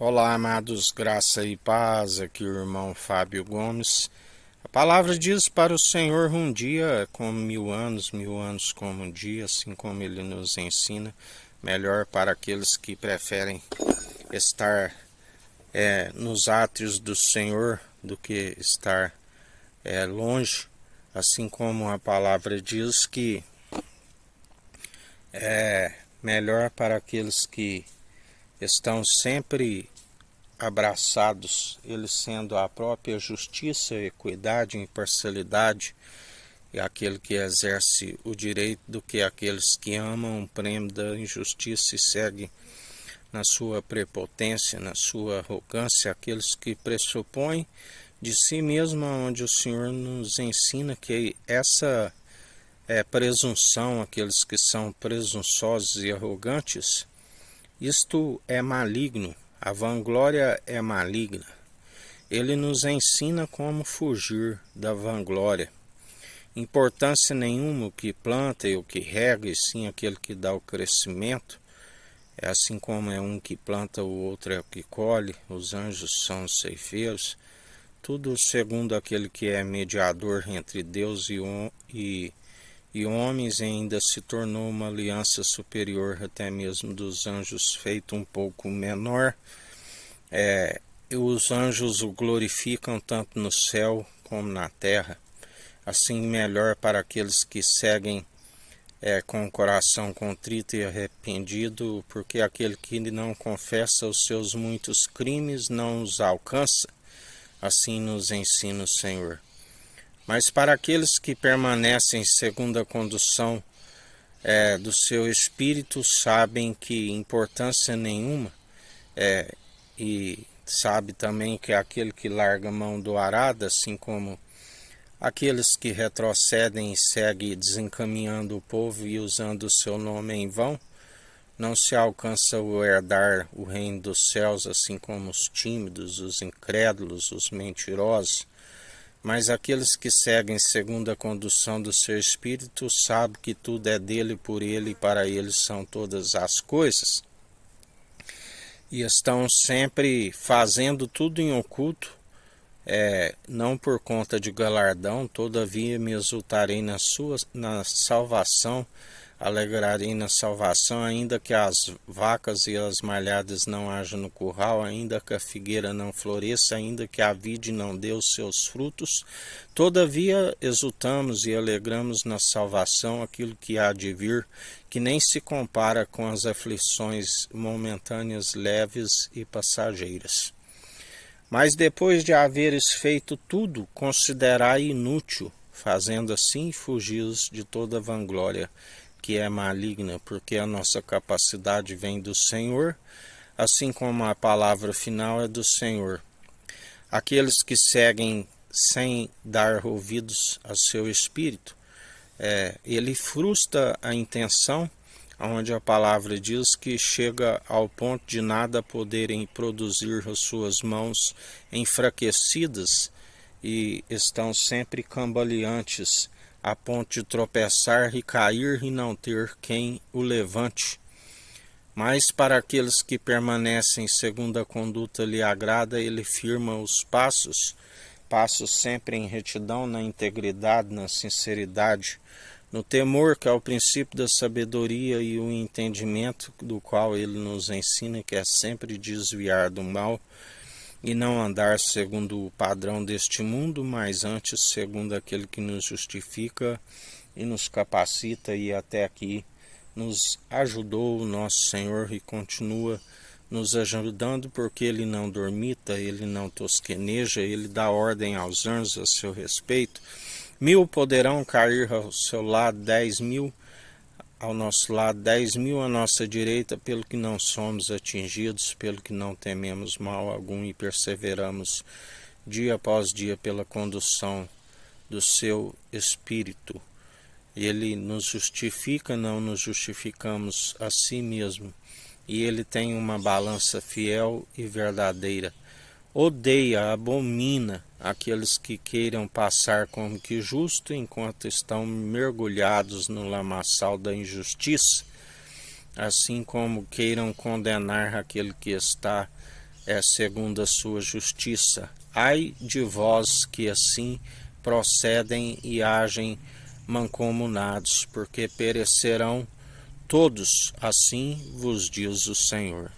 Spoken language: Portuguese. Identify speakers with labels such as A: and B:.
A: Olá, amados, graça e paz, aqui o irmão Fábio Gomes. A palavra diz para o Senhor: um dia é como 1000 anos, 1000 anos como um dia, assim como ele nos ensina. Melhor para aqueles que preferem estar nos átrios do Senhor do que estar longe, assim como a palavra diz que é melhor para aqueles que estão sempre abraçados, eles sendo a própria justiça, equidade, imparcialidade, e aquele que exerce o direito, do que aqueles que amam o prêmio da injustiça e seguem na sua prepotência, na sua arrogância, aqueles que pressupõem de si mesmo, onde o Senhor nos ensina que essa presunção, aqueles que são presunçosos e arrogantes, isto é maligno. A vanglória é maligna. Ele nos ensina como fugir da vanglória. Importância nenhuma o que planta e o que rega, e sim aquele que dá o crescimento. É assim como é um que planta, o outro é o que colhe. Os anjos são os ceifeiros. Tudo segundo aquele que é mediador entre Deus e homens, e ainda se tornou uma aliança superior até mesmo dos anjos, feito um pouco menor. Os anjos o glorificam tanto no céu como na terra. Assim, melhor para aqueles que seguem com o coração contrito e arrependido, porque aquele que não confessa os seus muitos crimes não os alcança. Assim nos ensina o Senhor. Mas para aqueles que permanecem segundo a condução do seu espírito, sabem que importância nenhuma, e sabe também que aquele que larga a mão do arado, assim como aqueles que retrocedem e seguem desencaminhando o povo e usando o seu nome em vão, não se alcança o herdar o reino dos céus, assim como os tímidos, os incrédulos, os mentirosos. Mas aqueles que seguem segundo a condução do seu espírito sabem que tudo é dele, por ele e para ele são todas as coisas. E estão sempre fazendo tudo em oculto, não por conta de galardão. Todavia me exultarei na salvação, alegrarei na salvação, ainda que as vacas e as malhadas não hajam no curral, ainda que a figueira não floresça, ainda que a vide não dê os seus frutos. Todavia exultamos e alegramos na salvação, aquilo que há de vir, que nem se compara com as aflições momentâneas, leves e passageiras. Mas depois de haveres feito tudo, considerai inútil, fazendo assim fugis de toda vanglória que é maligna, porque a nossa capacidade vem do Senhor, assim como a palavra final é do Senhor. Aqueles que seguem sem dar ouvidos ao seu espírito, ele frustra a intenção, onde a palavra diz que chega ao ponto de nada poderem produzir as suas mãos enfraquecidas e estão sempre cambaleantes, a ponto de tropeçar e cair e não ter quem o levante. Mas para aqueles que permanecem segundo a conduta lhe agrada, ele firma os passos sempre em retidão, na integridade, na sinceridade, no temor, que é o princípio da sabedoria, e o entendimento, do qual ele nos ensina, que é sempre desviar do mal e não andar segundo o padrão deste mundo, mas antes segundo aquele que nos justifica e nos capacita, e até aqui nos ajudou o nosso Senhor e continua nos ajudando, porque ele não dormita, ele não tosqueneja, ele dá ordem aos anjos a seu respeito. 1000 poderão cair ao seu lado, 10.000 ao nosso lado, 10.000 à nossa direita, pelo que não somos atingidos, pelo que não tememos mal algum e perseveramos dia após dia pela condução do seu Espírito. Ele nos justifica, não nos justificamos a si mesmo, e ele tem uma balança fiel e verdadeira. Odeia, abomina aqueles que queiram passar como que justo enquanto estão mergulhados no lamaçal da injustiça, assim como queiram condenar aquele que está segundo a sua justiça. Ai de vós que assim procedem e agem mancomunados, porque perecerão todos, assim vos diz o Senhor.